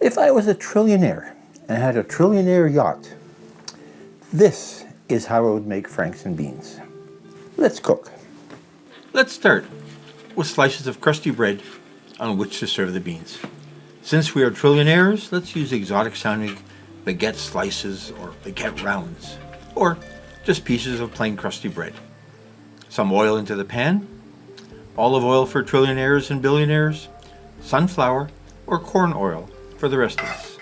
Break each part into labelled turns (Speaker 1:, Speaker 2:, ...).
Speaker 1: If I was a trillionaire and had a trillionaire yacht, this is how I would make franks and beans. Let's cook. Let's start with slices of crusty bread on which to serve the beans. Since we are trillionaires, let's use exotic sounding baguette slices or baguette rounds, or just pieces of plain crusty bread. Some oil into the pan, olive oil for trillionaires and billionaires, sunflower or corn oil for the rest of us.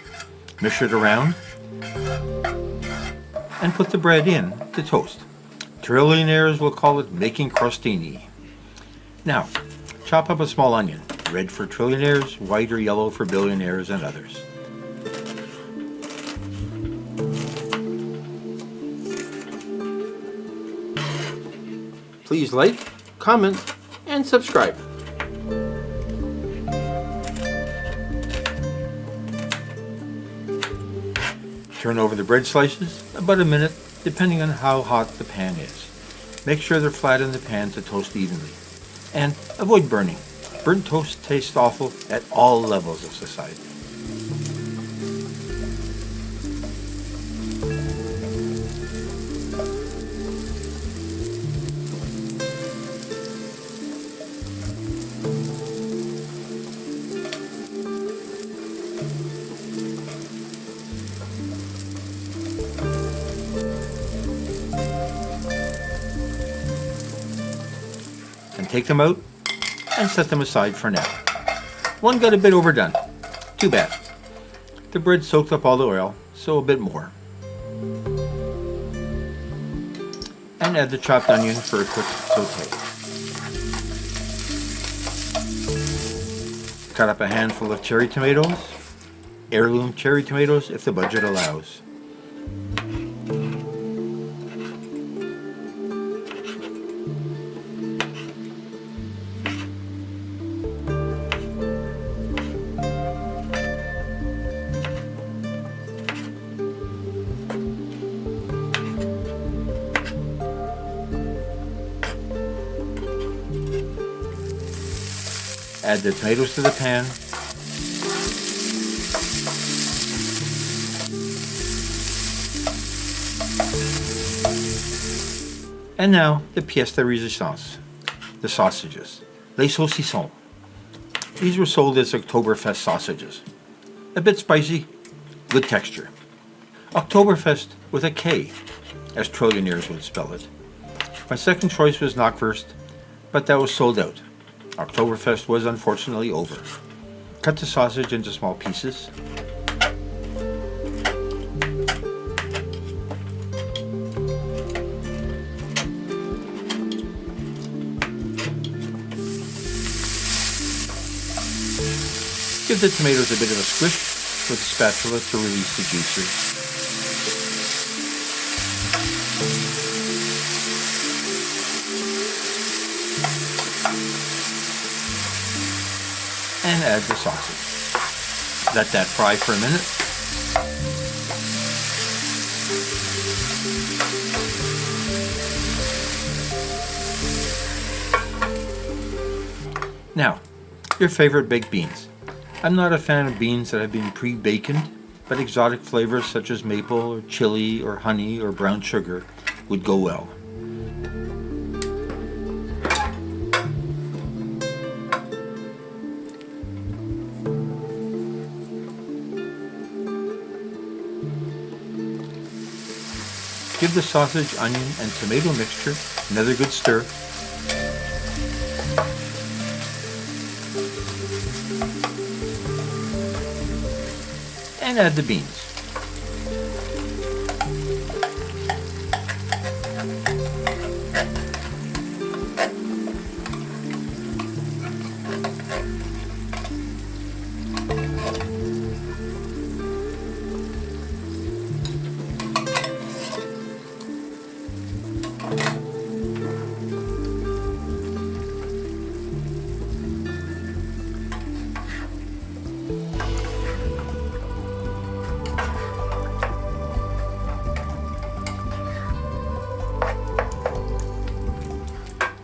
Speaker 1: Mix it around and put the bread in to toast. Trillionaires will call it making crostini. Now, chop up a small onion, red for trillionaires, white or yellow for billionaires and others. Please like, comment, and subscribe. Turn over the bread slices about a minute, depending on how hot the pan is. Make sure they're flat in the pan to toast evenly. And avoid burning. Burnt toast tastes awful at all levels of society. And take them out and set them aside for now. One got a bit overdone. Too bad. The bread soaked up all the oil, so a bit more. And add the chopped onion for a quick saute. Cut up a handful of cherry tomatoes, heirloom cherry tomatoes if the budget allows. Add the tomatoes to the pan. And now the pièce de résistance, the sausages, les saucissons. These were sold as Oktoberfest sausages. A bit spicy, good texture. Oktoberfest with a K, as trillionaires would spell it. My second choice was knockwurst, but that was sold out. Oktoberfest was unfortunately over. Cut the sausage into small pieces. Give the tomatoes a bit of a squish with a spatula to release the juices. And add the sausage. Let that fry for a minute. Now, your favorite baked beans. I'm not a fan of beans that have been pre-baconed, but exotic flavors such as maple or chili or honey or brown sugar would go well. Give the sausage, onion, and tomato mixture another good stir. And add the beans.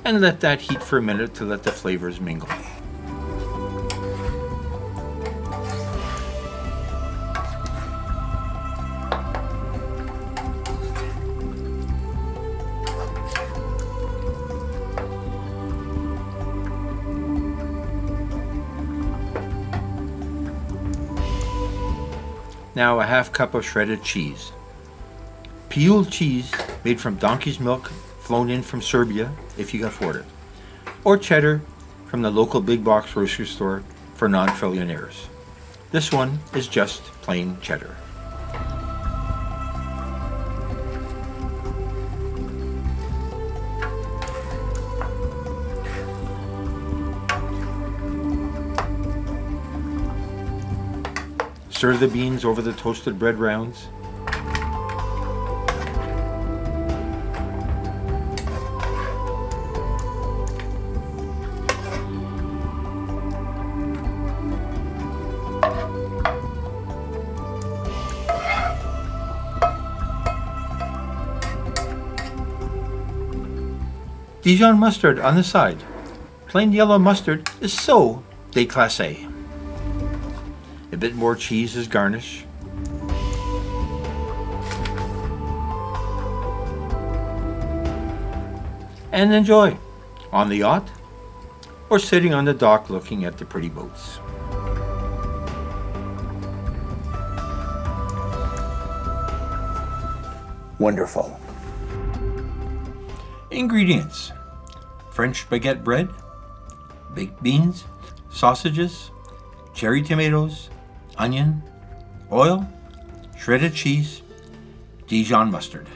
Speaker 1: And let that heat for a minute to let the flavors mingle. Now a half cup of shredded cheese. Peeled cheese made from donkey's milk flown in from Serbia if you can afford it. Or cheddar from the local big box grocery store for non-trillionaires. This one is just plain cheddar. Stir the beans over the toasted bread rounds. Dijon mustard on the side. Plain yellow mustard is so déclassé. A bit more cheese as garnish. And enjoy, on the yacht or sitting on the dock looking at the pretty boats. Wonderful. Ingredients: French baguette bread, baked beans, sausages, cherry tomatoes, onion, oil, shredded cheese, Dijon mustard.